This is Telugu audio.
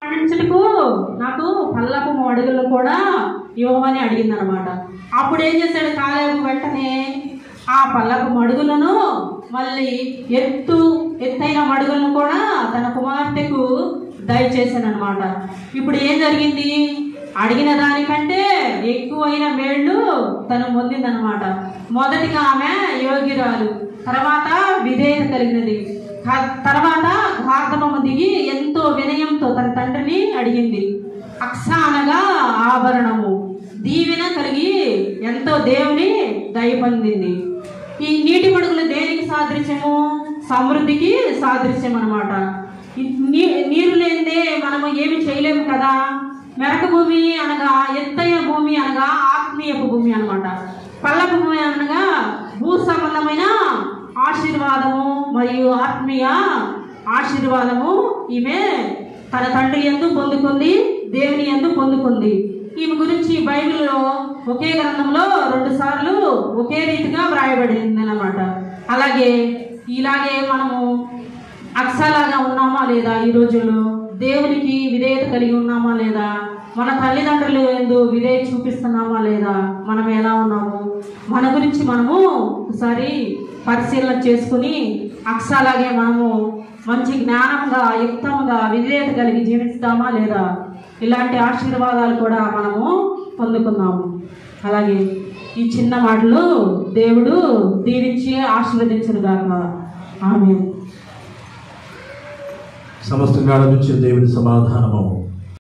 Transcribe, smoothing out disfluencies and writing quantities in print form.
పండించటకు నాకు పల్లపు అడుగులు కూడా ఇవ్వమని అడిగిందనమాట. అప్పుడు ఏం చేశాడు కాలేబు, వెంటనే ఆ పల్లపు మడుగులను మళ్ళీ ఎత్తైన మడుగులను కూడా తన కుమార్తెకు దయచేశానమాట. ఇప్పుడు ఏం జరిగింది? అడిగిన దానికంటే ఎక్కువైన మేళ్ళు తను పొందిందనమాట. మొదటిగా ఆమె యోగ్యురాలు, తర్వాత విధేయత కలిగినది, తర్వాత గార్ధమము దిగి ఎంతో వినయంతో తన తండ్రిని అడిగింది. అక్ష అనగా ఆభరణము, దీవెన కలిగి ఎంతో దేవుని దయ పొందింది. ఈ నీటి మడుగులు దేనికి సాదృశ్యము? సమృద్ధికి సాదృశ్యం అనమాట. నీరు లేనిదే మనము ఏమి చేయలేము కదా. మెరక భూమి అనగా ఎత్తైన భూమి అనగా ఆత్మీయపు భూమి అనమాట. పల్లపు భూమి అనగా భూ సంబంధమైన ఆశీర్వాదము మరియు ఆత్మీయ ఆశీర్వాదము ఈమె తన తండ్రి యందు పొందుకుంది, దేవుని యందు పొందుకుంది. ఈమె గురించి బైబిల్లో ఒకే గ్రంథంలో 2 సార్లు ఒకే రీతిగా వ్రాయబడింది అన్నమాట. ఇలాగే మనము అక్షలాగా ఉన్నామా లేదా? ఈ రోజుల్లో దేవునికి విధేయత కలిగి ఉన్నామా లేదా? మన తల్లిదండ్రులు యందు విధేయత చూపిస్తున్నామా లేదా? మనం ఎలా ఉన్నాము? మన గురించి మనము ఒకసారి పరిశీలన చేసుకుని అక్షలాగే మనము మంచి జ్ఞానంగా యుక్తంగా విధేయత కలిగి జీవిస్తామా లేదా? ఇలాంటి ఆశీర్వాదాలు కూడా మనము పొందుకున్నాము. అలాగే ఈ చిన్న మాటలు దేవుడు దీవించి ఆశీర్వదించుగాక. ఆమేన్. సమస్త జ్ఞానం ఇచ్చే దేవుని సమాధానము